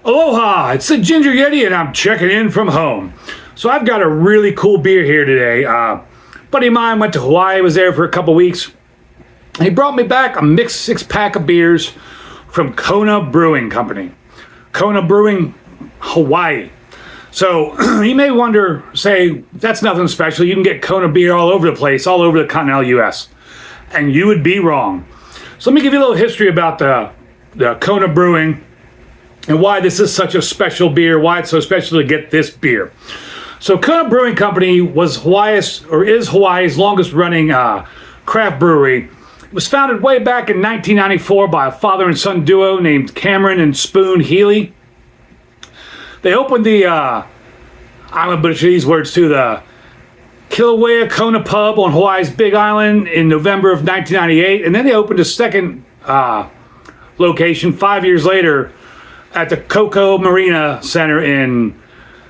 Aloha, it's the Ginger Yeti and I'm checking in from home. So I've got a really cool beer here today. Buddy of mine went to Hawaii, was there for a couple weeks. And he brought me back a mixed 6-pack of beers from Kona Brewing Company. Kona Brewing Hawaii. So you may wonder, say, that's nothing special. You can get Kona beer all over the place, all over the continental U.S. And you would be wrong. So let me give you a little history about the Kona Brewing and why this is such a special beer, why it's so special to get this beer. So Kona Brewing Company was is Hawaii's longest running craft brewery. It was founded way back in 1994 by a father and son duo named Cameron and Spoon Healy. They opened I'm going to butcher these words too, the Kilauea Kona Pub on Hawaii's Big Island in November of 1998. And then they opened a second location 5 years later at the Koko Marina Center in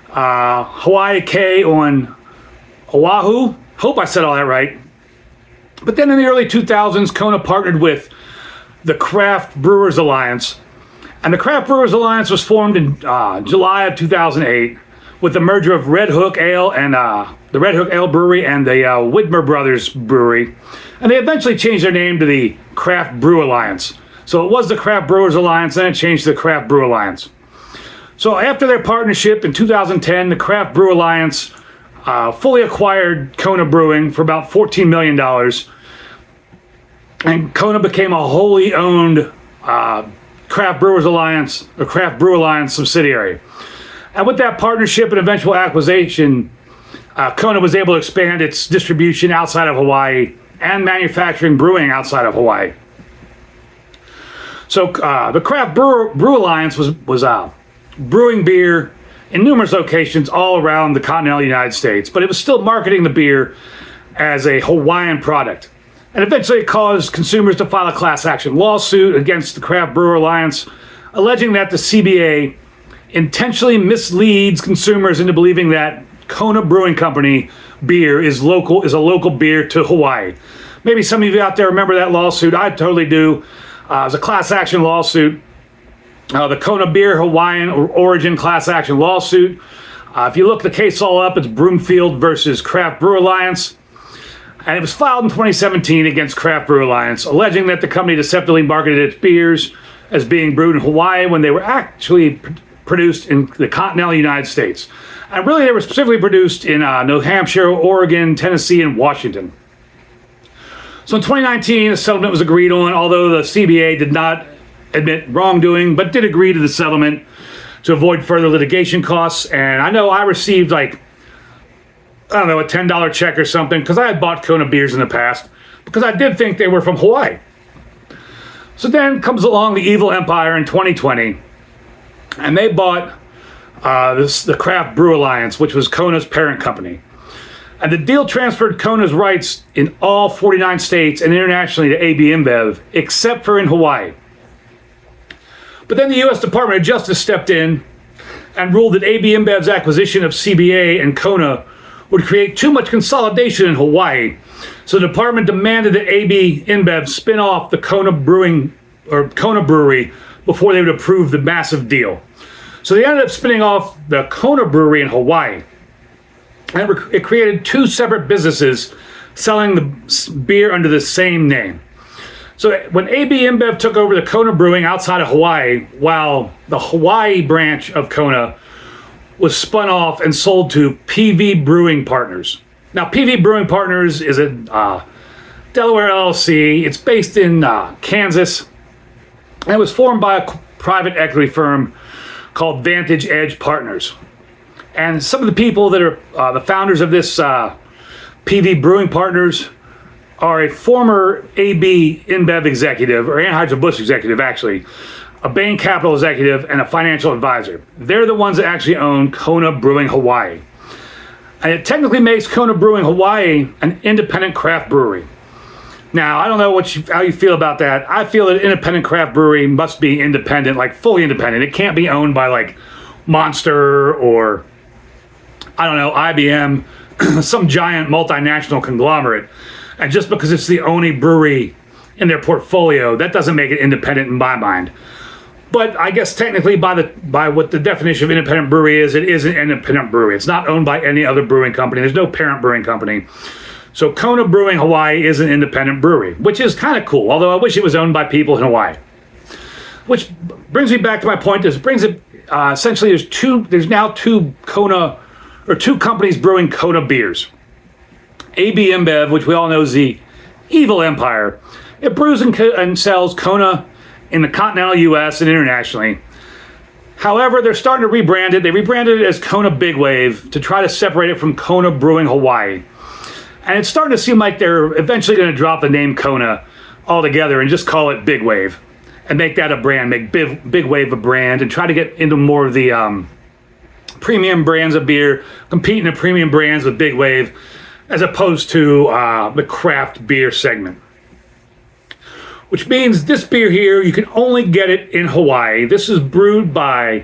Hawaii K on Oahu. Hope I said all that right. But then in the early 2000s, Kona partnered with the Craft Brewers Alliance. And the Craft Brewers Alliance was formed in July of 2008 with the merger of Red Hook Ale and the Red Hook Ale Brewery and the Widmer Brothers Brewery. And they eventually changed their name to the Craft Brew Alliance. So it was the Craft Brewers Alliance, then it changed to the Craft Brew Alliance. So after their partnership in 2010, the Craft Brew Alliance fully acquired Kona Brewing for about $14 million. And Kona became a wholly owned Craft Brewers Alliance, or Craft Brew Alliance subsidiary. And with that partnership and eventual acquisition, Kona was able to expand its distribution outside of Hawaii and manufacturing brewing outside of Hawaii. So the Craft Brew Alliance was brewing beer in numerous locations all around the continental United States, but it was still marketing the beer as a Hawaiian product. And eventually it caused consumers to file a class action lawsuit against the Craft Brewer Alliance, alleging that the CBA intentionally misleads consumers into believing that Kona Brewing Company beer is a local beer to Hawaii. Maybe some of you out there remember that lawsuit. I totally do. It was a class action lawsuit. The Kona Beer Hawaiian Origin class action lawsuit. If you look the case all up, it's Broomfield versus Craft Brewer Alliance. And it was filed in 2017 against Craft Brewer Alliance, alleging that the company deceptively marketed its beers as being brewed in Hawaii when they were actually produced in the continental United States. And really, they were specifically produced in New Hampshire, Oregon, Tennessee, and Washington. So in 2019, a settlement was agreed on, although the CBA did not admit wrongdoing, but did agree to the settlement to avoid further litigation costs. And I know I received a $10 check or something, because I had bought Kona beers in the past, because I did think they were from Hawaii. So then comes along the evil empire in 2020, and they bought the Craft Brew Alliance, which was Kona's parent company. And the deal transferred Kona's rights in all 49 states and internationally to AB InBev, except for in Hawaii. But then the U.S. Department of Justice stepped in and ruled that AB InBev's acquisition of CBA and Kona would create too much consolidation in Hawaii. So the department demanded that AB InBev spin off the Kona Brewery before they would approve the massive deal. So they ended up spinning off the Kona Brewery in Hawaii. And it created two separate businesses selling the beer under the same name. So when AB InBev took over the Kona Brewing outside of Hawaii, while the Hawaii branch of Kona was spun off and sold to PV Brewing Partners. Now, PV Brewing Partners is a Delaware LLC. It's based in Kansas. And it was formed by a private equity firm called Vantage Edge Partners. And some of the people that are the founders of this PV Brewing Partners are a former AB InBev executive, or Anheuser-Busch executive actually, a Bain Capital executive, and a financial advisor. They're the ones that actually own Kona Brewing Hawaii. And it technically makes Kona Brewing Hawaii an independent craft brewery. Now, I don't know how you feel about that. I feel that an independent craft brewery must be independent, like fully independent. It can't be owned by like Monster or, I don't know, IBM, some giant multinational conglomerate. And just because it's the only brewery in their portfolio, that doesn't make it independent in my mind. But I guess technically by what the definition of independent brewery is, it is an independent brewery. It's not owned by any other brewing company. There's no parent brewing company. So Kona Brewing Hawaii is an independent brewery, which is kind of cool, although I wish it was owned by people in Hawaii. Which brings me back to my point. Essentially there's now two companies brewing Kona beers. AB InBev, which we all know is the evil empire. It brews and sells Kona in the continental U.S. and internationally. However, they're starting to rebrand it. They rebranded it as Kona Big Wave to try to separate it from Kona Brewing Hawaii. And it's starting to seem like they're eventually going to drop the name Kona altogether and just call it Big Wave and make that a brand, make Big Wave a brand, and try to get into more of the premium brands of beer, compete in the premium brands with Big Wave, as opposed to the craft beer segment. Which means this beer here, you can only get it in Hawaii. This is brewed by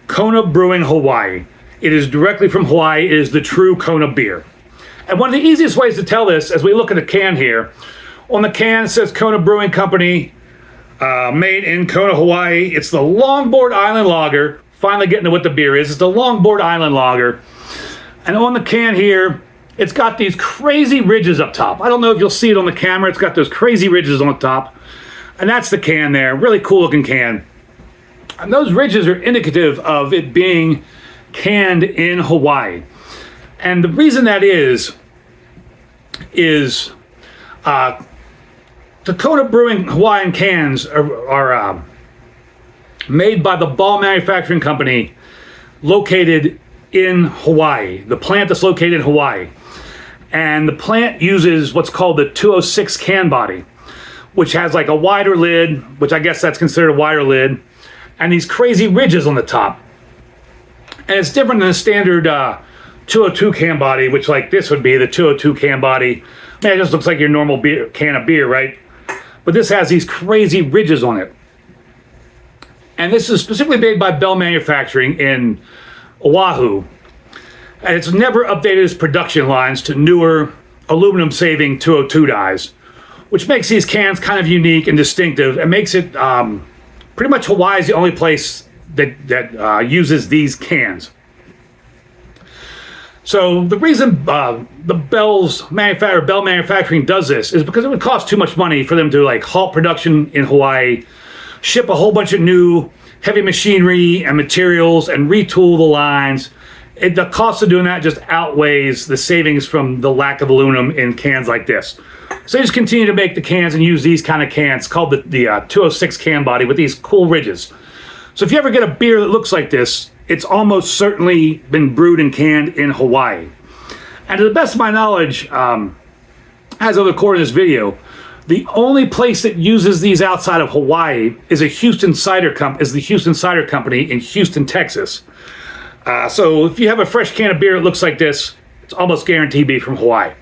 Kona Brewing Hawaii. It is directly from Hawaii. It is the true Kona beer. And one of the easiest ways to tell this, as we look at the can here, on the can it says Kona Brewing Company, made in Kona, Hawaii. It's the Longboard Island Lager. Finally getting to what the beer is. It's the Longboard Island Lager. And on the can here, it's got these crazy ridges up top. I don't know if you'll see it on the camera. It's got those crazy ridges on the top. And that's the can there. Really cool looking can. And those ridges are indicative of it being canned in Hawaii. And the reason that is the Kona Brewing Hawaiian cans are made by the Ball Manufacturing Company located in Hawaii. The plant that's located in Hawaii. And the plant uses what's called the 206 can body, which has like a wider lid, which I guess that's considered a wider lid, and these crazy ridges on the top. And it's different than the standard 202 can body, which like this would be the 202 can body. Man, it just looks like your normal can of beer, right? But this has these crazy ridges on it. And this is specifically made by Bell Manufacturing in Oahu. And it's never updated its production lines to newer aluminum-saving 202 dyes, which makes these cans kind of unique and distinctive and makes it pretty much Hawaii's the only place that uses these cans. So the reason the Bell Manufacturing does this is because it would cost too much money for them to like halt production in Hawaii, ship a whole bunch of new heavy machinery and materials and retool the lines. The cost of doing that just outweighs the savings from the lack of aluminum in cans like this. So they just continue to make the cans and use these kind of cans called the 206 can body with these cool ridges. So if you ever get a beer that looks like this, it's almost certainly been brewed and canned in Hawaii. And to the best of my knowledge, as of recording this video, the only place that uses these outside of Hawaii is the Houston Cider Company in Houston, Texas. So if you have a fresh can of beer that looks like this, it's almost guaranteed to be from Hawaii.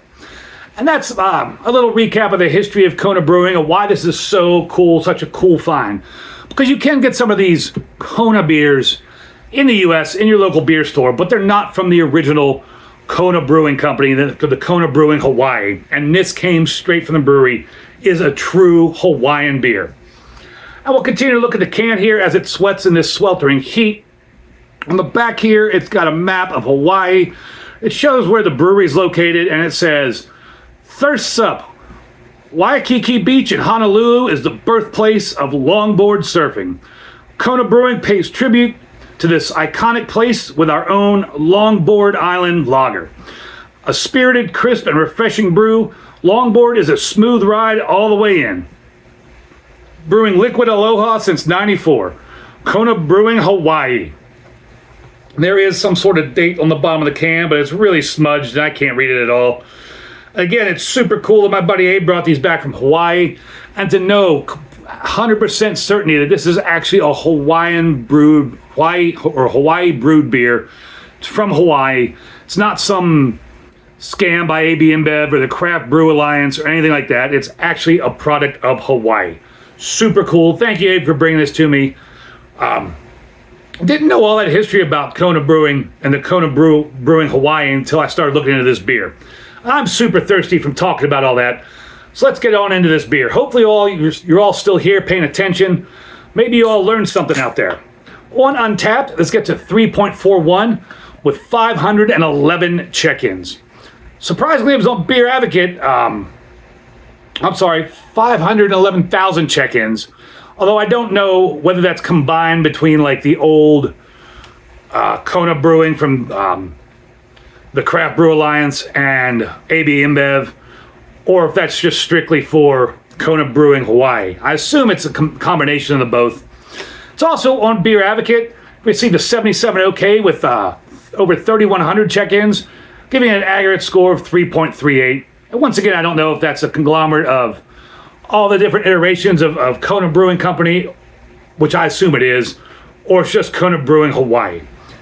And that's a little recap of the history of Kona Brewing and why this is so cool, such a cool find. Because you can get some of these Kona beers in the U.S. in your local beer store, but they're not from the original Kona Brewing Company, the Kona Brewing Hawaii. And this came straight from the brewery, is a true Hawaiian beer. And we'll continue to look at the can here as it sweats in this sweltering heat. On the back here, it's got a map of Hawaii. It shows where the brewery is located, and it says, "Thirsts up. Waikiki Beach in Honolulu is the birthplace of longboard surfing. Kona Brewing pays tribute to this iconic place with our own Longboard Island Lager. A spirited, crisp, and refreshing brew, Longboard is a smooth ride all the way in. Brewing liquid aloha since '94. Kona Brewing Hawaii." There is some sort of date on the bottom of the can, but it's really smudged and I can't read it at all. Again, it's super cool that my buddy Abe brought these back from Hawaii, and to know 100% certainty that this is actually a Hawaii brewed beer. It's from Hawaii. It's not some scam by AB InBev or the Craft Brew Alliance or anything like that. It's actually a product of Hawaii. Super cool. Thank you, Abe, for bringing this to me. Didn't know all that history about Kona Brewing and the Kona Brewing Hawaii until I started looking into this beer. I'm super thirsty from talking about all that. So let's get on into this beer. Hopefully you're all still here paying attention. Maybe you all learned something out there. On Untapped, let's get to 3.41 with 511 check-ins. Surprisingly, it was on Beer Advocate. 511,000 check-ins. Although I don't know whether that's combined between like the old Kona Brewing from the Craft Brew Alliance and AB InBev, or if that's just strictly for Kona Brewing Hawaii. I assume it's a combination of the both. It's also on Beer Advocate. We received a 77 OK with over 3,100 check-ins, giving it an aggregate score of 3.38. And once again, I don't know if that's a conglomerate of all the different iterations of Kona Brewing Company, which I assume it is, or it's just Kona Brewing Hawaii.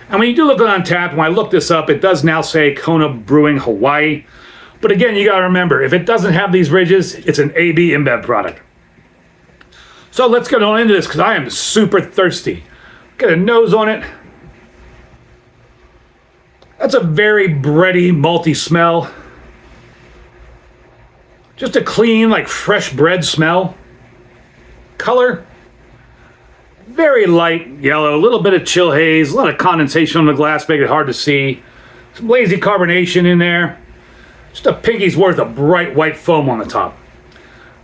And when you do look on Untapped, when I look this up, it does now say Kona Brewing Hawaii. But again, you got to remember, if it doesn't have these ridges, it's an AB InBev product. So let's get on into this because I am super thirsty. Get a nose on it. That's a very bready, malty smell. Just a clean, like fresh bread smell. Color, very light yellow, a little bit of chill haze, a lot of condensation on the glass, make it hard to see. Some lazy carbonation in there. Just a pinky's worth of bright white foam on the top.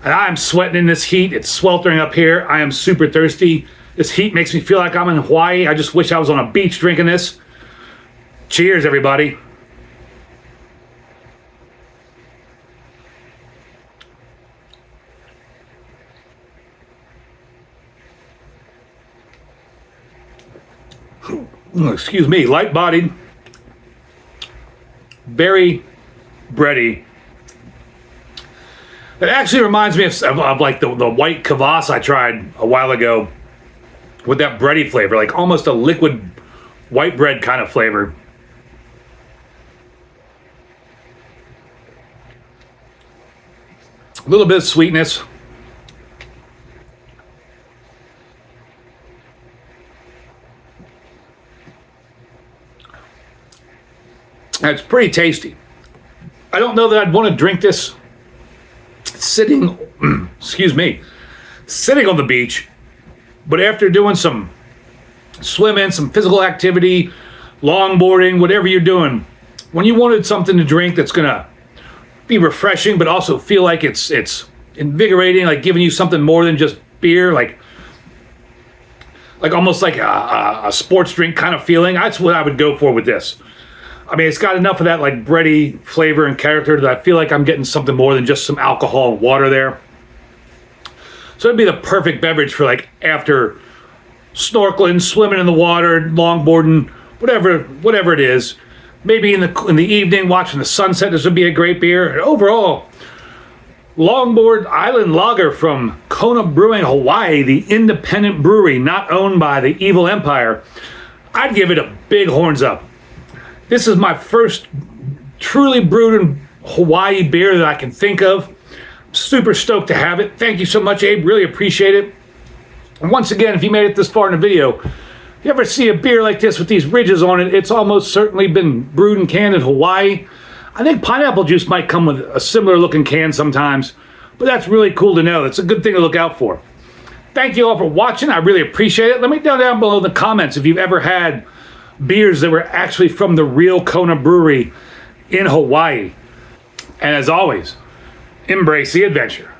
And I'm sweating in this heat. It's sweltering up here. I am super thirsty. This heat makes me feel like I'm in Hawaii. I just wish I was on a beach drinking this. Cheers, everybody. Excuse me, light bodied, very bready. It actually reminds me of like the white Kavas I tried a while ago with that bready flavor, like almost a liquid white bread kind of flavor. A little bit of sweetness. It's pretty tasty. I don't know that I'd want to drink this sitting, sitting on the beach, but after doing some swimming, some physical activity, longboarding, whatever you're doing, when you wanted something to drink that's gonna be refreshing, but also feel like it's invigorating, like giving you something more than just beer, like almost like a sports drink kind of feeling. That's what I would go for with this. I mean, it's got enough of that like bready flavor and character that I feel like I'm getting something more than just some alcohol and water there. So it'd be the perfect beverage for like after snorkeling, swimming in the water, longboarding, whatever it is. Maybe in the evening watching the sunset, this would be a great beer. And overall, Longboard Island Lager from Kona Brewing Hawaii, the independent brewery not owned by the evil empire, I'd give it a big horns up. This is my first truly brewed in Hawaii beer that I can think of. I'm super stoked to have it. Thank you so much, Abe. Really appreciate it. And once again, if you made it this far in the video, if you ever see a beer like this with these ridges on it, it's almost certainly been brewed and canned in Hawaii. I think pineapple juice might come with a similar looking can sometimes, but that's really cool to know. That's a good thing to look out for. Thank you all for watching. I really appreciate it. Let me know down below in the comments if you've ever had beers that were actually from the real Kona Brewery in Hawaii. And as always, embrace the adventure.